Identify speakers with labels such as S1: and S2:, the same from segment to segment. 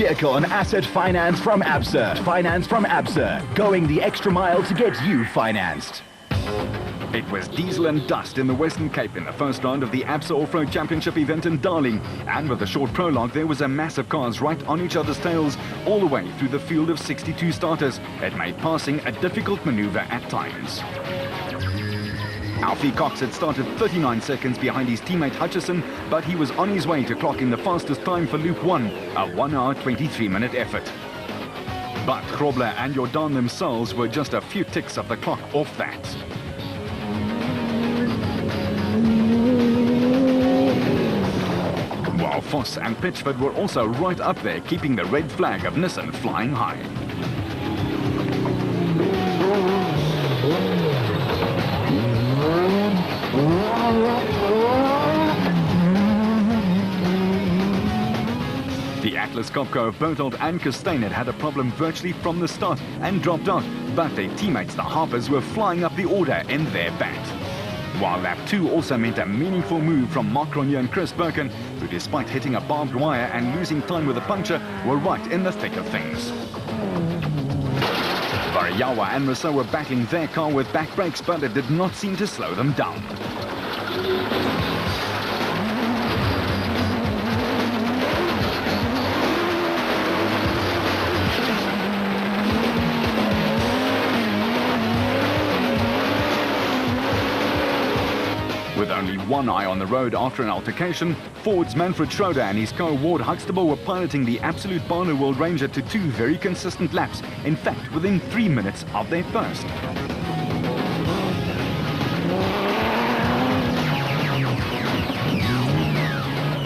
S1: vehicle and asset finance from ABSA. Finance from ABSA, going the extra mile to get you financed.
S2: It was diesel and dust in the Western Cape in the first round of the ABSA Off-Road Championship event in Darling. And with a short prologue, there was a mass of cars right on each other's tails all the way through the field of 62 starters. It made passing a difficult maneuver at times. Alfie Cox had started 39 seconds behind his teammate Hutchison, but he was on his way to clocking the fastest time for Loop 1, a 1 hour 23-minute effort. But Grobler and Jordan themselves were just a few ticks of the clock off that. While Voss and Pitchford were also right up there, keeping the red flag of Nissan flying high. The Atlas Copco of Berthold and Costain had a problem virtually from the start and dropped out, but their teammates, the Harpers, were flying up the order in their bat. While lap 2 also meant a meaningful move from Mark Ronje and Chris Birkin, who despite hitting a barbed wire and losing time with a puncture, were right in the thick of things. Variawa and Rousseau were battling their car with back brakes, but it did not seem to slow them down. With only one eye on the road after an altercation, Ford's Manfred Schroeder and his co-Ward Huxtable were piloting the absolute Barloworld Ranger to 2 very consistent laps, in fact within 3 minutes of their first.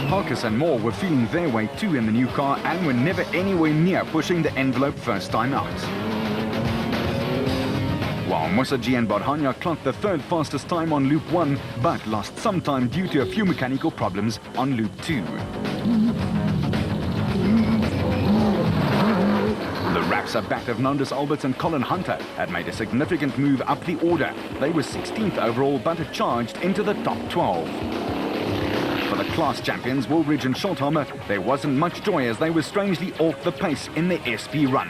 S2: Harkis and Moore were feeling their way too in the new car and were never anywhere near pushing the envelope first time out. While Musaji and Barhania clocked the 3rd fastest time on Loop 1, but lost some time due to a few mechanical problems on Loop 2. The Rapsa bat of Nandus Alberts and Colin Hunter had made a significant move up the order. They were 16th overall, but had charged into the top 12. For the class champions, Woolridge and Schulthammer, there wasn't much joy as they were strangely off the pace in their SP run.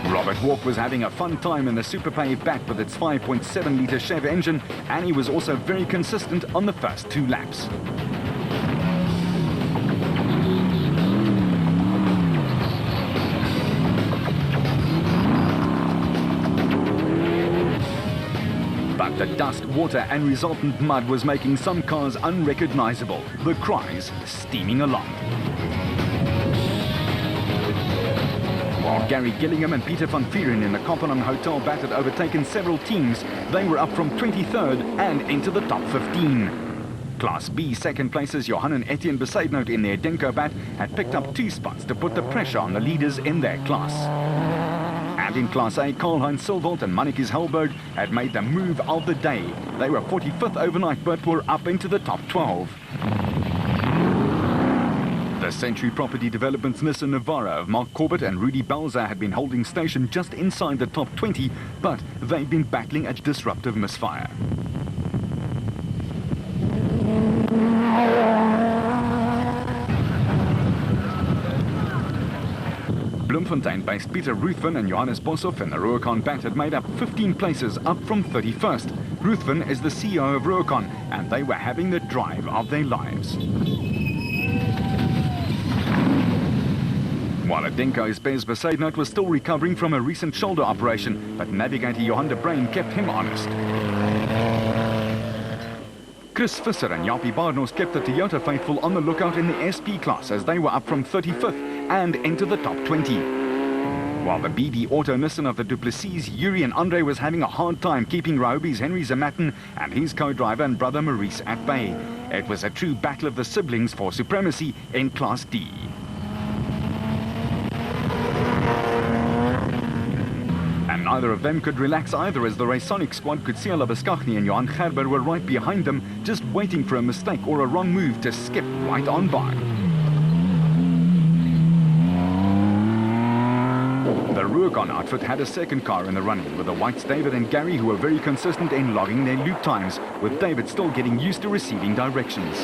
S2: Robert Walk was having a fun time in the Super Pay bat with its 5.7-litre Chev engine, and he was also very consistent on the first 2 laps. But the dust, water and resultant mud was making some cars unrecognizable, the cries steaming along. While Gary Gillingham and Peter van Vieren in the Kopenhagen Hotel bat had overtaken several teams, they were up from 23rd and into the top 15. Class B second places Johan and Etienne Besaidnout in their Denko bat had picked up 2 spots to put the pressure on the leaders in their class. And in Class A, Karl-Heinz Silvold and Mannekes Helberg had made the move of the day. They were 45th overnight but were up into the top 12. The Century Property Development's Nissan Navara of Mark Corbett and Rudy Balza had been holding station just inside the top 20, but they'd been battling a disruptive misfire. Bloemfontein-based Peter Ruthven and Johannes Boshoff in the Rubicon bat had made up 15 places, up from 31st. Ruthven is the CEO of Rubicon, and they were having the drive of their lives. While at Denko's Bez Besaidnout was still recovering from a recent shoulder operation, but navigator Johan de Bruin kept him honest. Chris Visser and Jaapie Barnos kept the Toyota faithful on the lookout in the SP class as they were up from 35th and into the top 20. While the BD Auto Nissan of the Duplessis, Yuri and Andre was having a hard time keeping Ryobi's Henry Zamatin and his co-driver and brother Maurice at bay. It was a true battle of the siblings for supremacy in Class D. And neither of them could relax either as the Raysonic squad could see Labuschagne and Johan Gerber were right behind them, just waiting for a mistake or a wrong move to skip right on by. The Rurikon outfit had a second car in the running, with the Whites David and Gary, who were very consistent in logging their loop times, with David still getting used to receiving directions.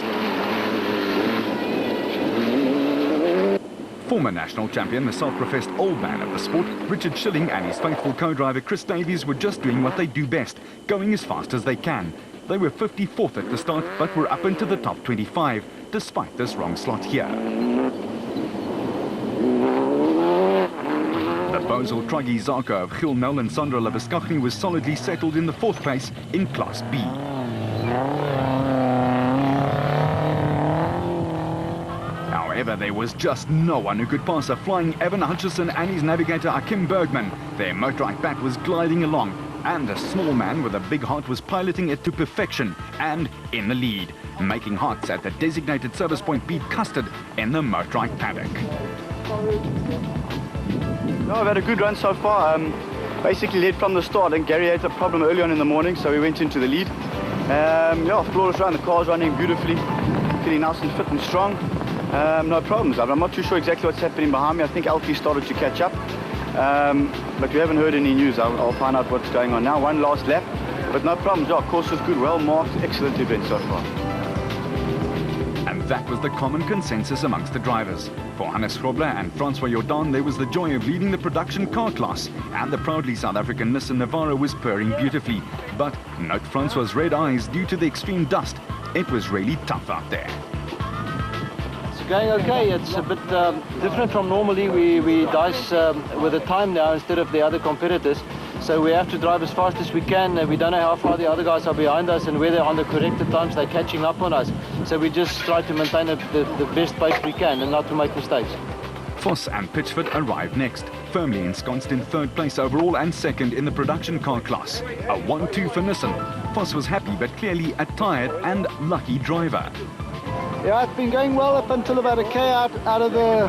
S2: Former national champion, the self-professed old man of the sport, Richard Schilling, and his faithful co-driver Chris Davies were just doing what they do best, going as fast as they can. They were 54th at the start, but were up into the top 25, despite this wrong slot here. The Bozel Truggy Zarko of Gil Nel and Sandra Laviskachny was solidly settled in the 4th place in Class B. However, there was just no one who could pass a flying Evan Hutchison and his navigator Akim Bergman. Their motorized bat was gliding along, and a small man with a big heart was piloting it to perfection and in the lead, making Hearts at the designated service point beat Custard in the motorized paddock.
S3: No, I've had a good run so far. Basically led from the start, and Gary had a problem early on in the morning, so we went into the lead. Yeah, flawless run, the car's running beautifully, feeling nice and fit and strong. No problems. I'm not too sure exactly what's happening behind me. I think Alfie started to catch up, but we haven't heard any news. I'll find out what's going on now. One last lap, but no problems. Yeah, course was good, well marked, excellent event so far.
S2: And that was the common consensus amongst the drivers. For Hannes Grobler and Francois Jordan, there was the joy of leading the production car class, and the proudly South African Nissan Navara was purring beautifully. But note Francois' red eyes due to the extreme dust. It was really tough out there.
S4: Going okay. It's a bit different from normally. We dice with the time now instead of the other competitors, so we have to drive as fast as we can. We don't know how far the other guys are behind us and whether on the corrected times they're catching up on us, so we just try to maintain the best pace we can and not to make mistakes.
S2: Voss and Pitchford arrived next, firmly ensconced in 3rd place overall and 2nd in the production car class. A 1-2 for Nissan. Voss was happy but clearly a tired and lucky driver.
S5: Yeah, it's been going well up until about a K out of the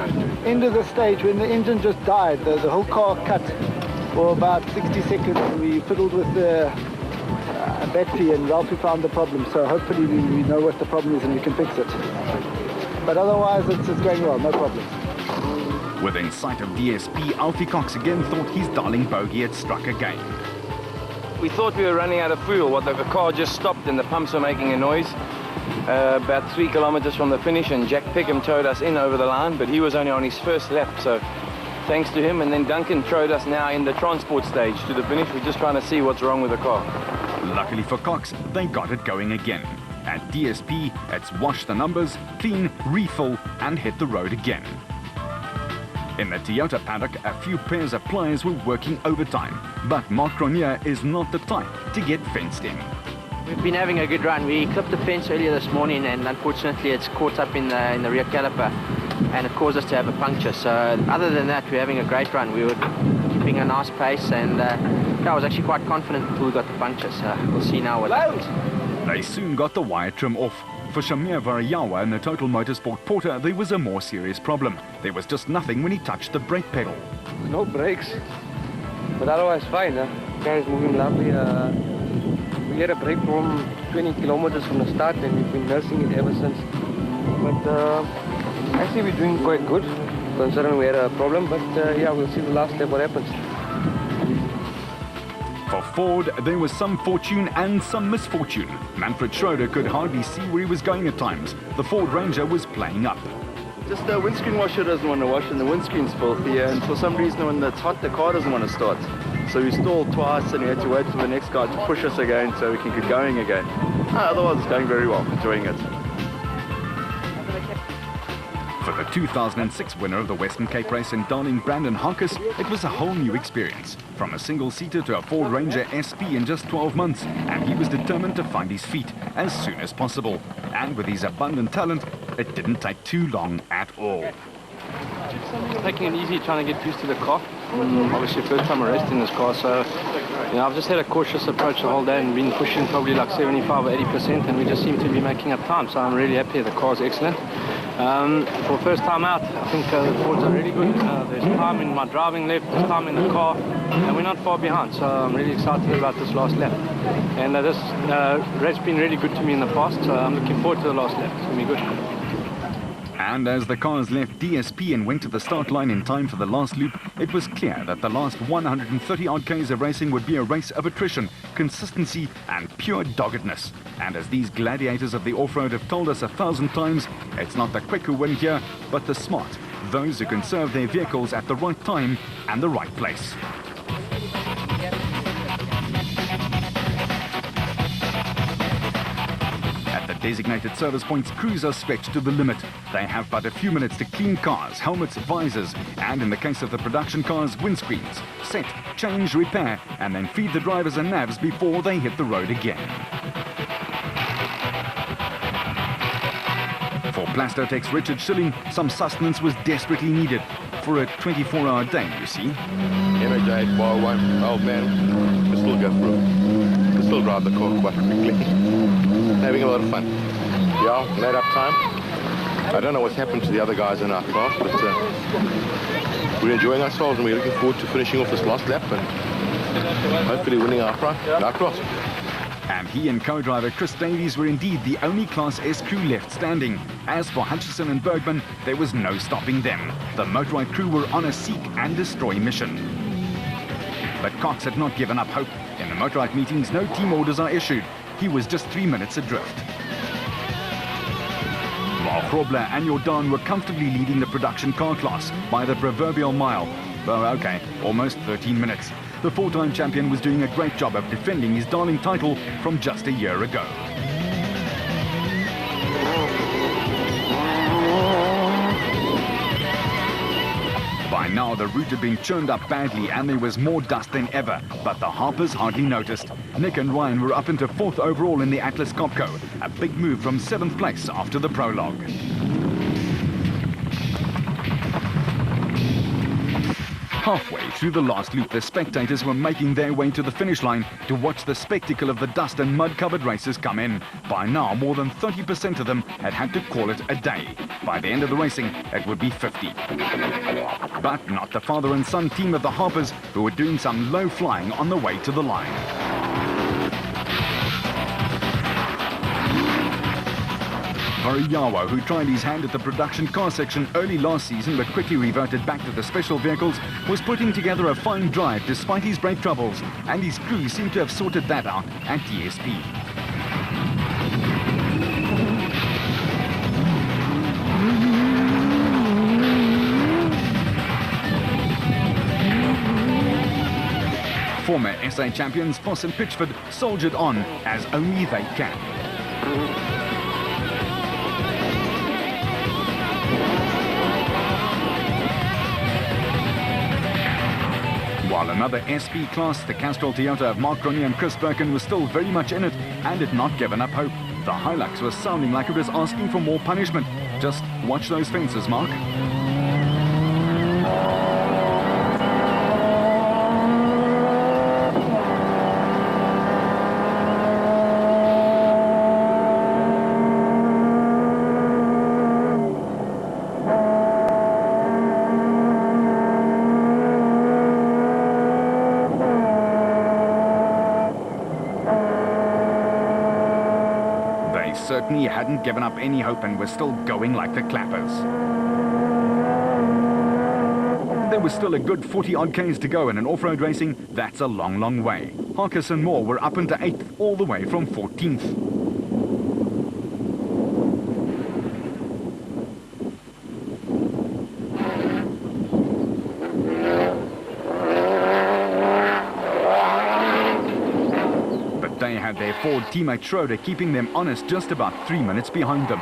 S5: end of the stage when the engine just died. The whole car cut for about 60 seconds. We fiddled with the battery and Ralphie found the problem. So hopefully we know what the problem is and we can fix it. But otherwise it's going well, no problems.
S2: Within sight of DSP, Alfie Cox again thought his darling bogey had struck again.
S6: We thought we were running out of fuel. The car just stopped and the pumps were making a noise. About 3 kilometers from the finish, and Jack Pickham towed us in over the line, but he was only on his first lap, so thanks to him. And then Duncan towed us now in the transport stage to the finish. We're just trying to see what's wrong with the car.
S2: Luckily for Cox, they got it going again. At DSP, it's wash the numbers, clean, refill, and hit the road again. In the Toyota paddock, a few pairs of pliers were working overtime, but Mark Cronier is not the type to get fenced in.
S7: We've been having a good run. We clipped the fence earlier this morning, and unfortunately it's caught up in the rear caliper and it caused us to have a puncture. So other than that, we're having a great run. We were keeping a nice pace, and I was actually quite confident until we got the puncture. So we'll see now what happens.
S2: They soon got the wire trim off. For Shamir Varayawa and the Total Motorsport Porter, there was a more serious problem. There was just nothing when he touched the brake pedal.
S8: No brakes, but otherwise fine. The car is moving lovely. We had a brake from 20 kilometers from the start, and we've been nursing it ever since. But actually we're doing quite good, considering we had a problem. But yeah, we'll see the last step what happens.
S2: For Ford, there was some fortune and some misfortune. Manfred Schroeder could hardly see where he was going at times. The Ford Ranger was playing up.
S3: Just the windscreen washer doesn't want to wash, and the windscreen's filthy, and for some reason when it's hot the car doesn't want to start. So we stalled twice and we had to wait for the next guy to push us again so we can get going again. Otherwise it's going very well, enjoying it.
S2: For the 2006 winner of the Western Cape race in Darling, Brandon Harkis, it was a whole new experience. From a single-seater to a Ford Ranger SP in just 12 months, and he was determined to find his feet as soon as possible. And with his abundant talent, it didn't take too long at all.
S6: Taking it easy, trying to get used to the car. Obviously first time arresting this car, so I've just had a cautious approach the whole day and been pushing probably like 75 or 80%, and we just seem to be making up time, so I'm really happy. The car's excellent. For first time out, I think the Fords are really good. There's time in my driving left, there's time in the car, and we're not far behind, so I'm really excited about this last lap. And this race's been really good to me in the past, so I'm looking forward to the last lap. It's going to be good.
S2: And as the cars left DSP and went to the start line in time for the last loop, it was clear that the last 130-odd Ks of racing would be a race of attrition, consistency and pure doggedness. And as these gladiators of the off-road have told us 1,000 times, it's not the quick who win here, but the smart, those who can serve their vehicles at the right time and the right place. Designated service points, crews are stretched to the limit. They have but a few minutes to clean cars, helmets, visors, and in the case of the production cars, windscreens, set, change, repair, and then feed the drivers and navs before they hit the road again. For Plastotech's Richard Schilling, some sustenance was desperately needed for a 24-hour day, you see.
S9: Energized bar one, oh man, we still go through. We still drive the car quite quickly. Having a lot of fun. Yeah, made up time. I don't know what's happened to the other guys in our class, but we're enjoying ourselves and we're looking forward to finishing off this last lap and hopefully winning our class.
S2: And he and co-driver Chris Davies were indeed the only Class S crew left standing. As for Hutchison and Bergman, there was no stopping them. The Motorride crew were on a seek and destroy mission. But Cox had not given up hope. In the Motorride meetings, no team orders are issued. He was just 3 minutes adrift. While Grobler and Jordan were comfortably leading the production car class by the proverbial mile. Well, okay, almost 13 minutes. The four-time champion was doing a great job of defending his darling title from just a year ago. By now, the route had been churned up badly and there was more dust than ever, but the Harpers hardly noticed. Nick and Ryan were up into 4th overall in the Atlas Copco, a big move from 7th place after the prologue. Halfway through the last loop, the spectators were making their way to the finish line to watch the spectacle of the dust and mud-covered racers come in. By now, more than 30% of them had to call it a day. By the end of the racing, it would be 50. But not the father and son team of the Harpers, who were doing some low flying on the way to the line. Variawa, who tried his hand at the production car section early last season but quickly reverted back to the special vehicles, was putting together a fine drive despite his brake troubles, and his crew seemed to have sorted that out at DSP. Former SA champions Foss and Pitchford soldiered on as only they can. While another SP class, the Castrol Toyota of Mark Roney and Chris Birkin, was still very much in it and had not given up hope. The Hilux was sounding like it was asking for more punishment. Just watch those fences, Mark. Certainly hadn't given up any hope and was still going like the clappers. There was still a good 40-odd Ks to go, and in off-road racing, that's a long, long way. Harkis and Moore were up into 8th, all the way from 14th. Their Ford teammate Schroeder keeping them honest just about 3 minutes behind them.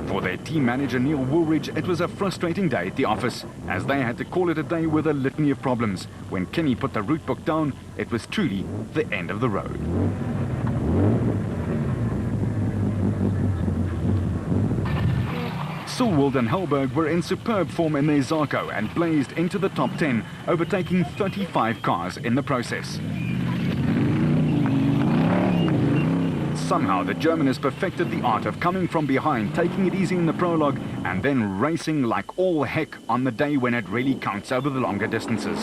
S2: For their team manager Neil Woolridge, it was a frustrating day at the office, as they had to call it a day with a litany of problems. When Kenny put the route book down, it was truly the end of the road. Sulwald and Helberg were in superb form in their Zarko and blazed into the top 10, overtaking 35 cars in the process. Somehow the German has perfected the art of coming from behind, taking it easy in the prologue, and then racing like all heck on the day when it really counts over the longer distances.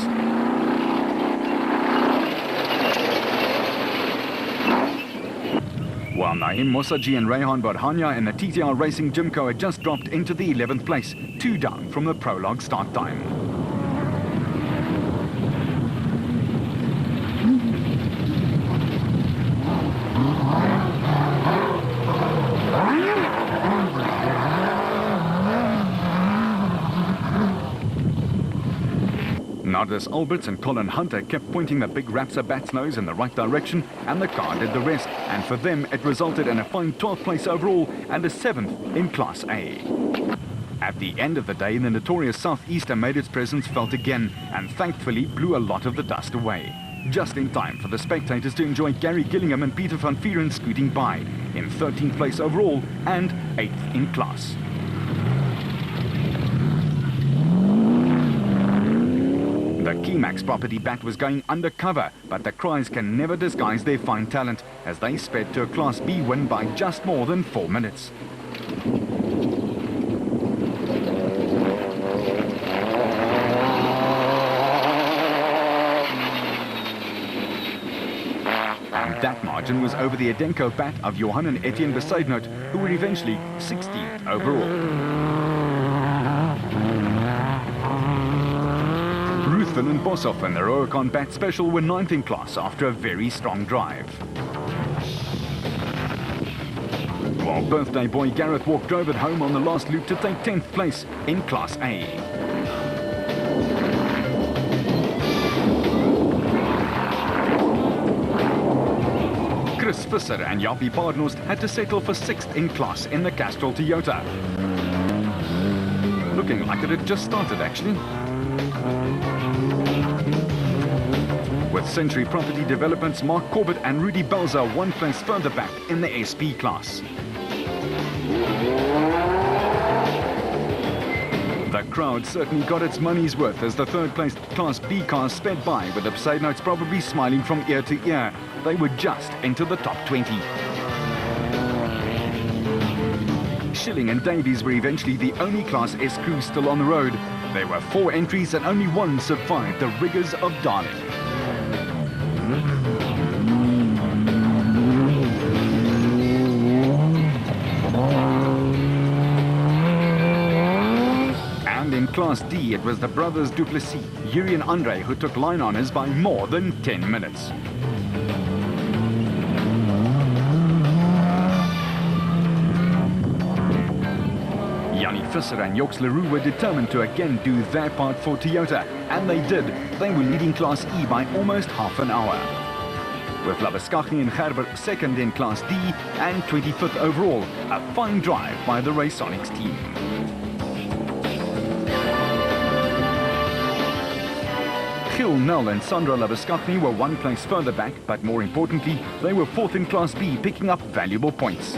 S2: While Naim Mosaji and Rehan Barhania in the TTR Racing Jimco had just dropped into the 11th place, 2 down from the prologue start time. Nardis Alberts and Colin Hunter kept pointing the big Rapsa bat's nose in the right direction, and the car did the rest, and for them it resulted in a fine 12th place overall and a 7th in Class A. At the end of the day, the notorious Southeaster made its presence felt again, and thankfully blew a lot of the dust away. Just in time for the spectators to enjoy Gary Gillingham and Peter van Vieren scooting by, in 13th place overall and 8th in class. The Keymax property bat was going undercover, but the Cries can never disguise their fine talent as they sped to a Class B win by just more than 4 minutes. And that margin was over the Adenko bat of Johan and Etienne Besaidnout, who were eventually 16th overall. Ruthven and Boshoff and the Roacon Bat Special were 9th in class after a very strong drive. While birthday boy Gareth Walk drove it home on the last loop to take 10th place in Class A. Chris Visser and Jappie Paardenhorst had to settle for 6th in class in the Castrol Toyota. Looking like it had just started actually. With Century Property Developments, Mark Corbett and Rudy Belzer 1 place further back in the SP class. The crowd certainly got its money's worth as the 3rd place Class B cars sped by, with the Besaidnouts probably smiling from ear to ear. They were just into the top 20. Schilling and Davies were eventually the only Class S crews still on the road. There were 4 entries and only 1 survived the rigors of Darling. And in Class D, it was the brothers Duplessis, Yuri and Andre, who took line honours by more than 10 minutes. Visser and Yorks Leroux were determined to again do their part for Toyota, and they did. They were leading Class E by almost half an hour. With Labuschagne and Gerber 2nd in Class D and 25th overall, a fine drive by the Raysonics team. Gil Nel and Sandra Labuschagne were 1 place further back, but more importantly, they were 4th in Class B, picking up valuable points.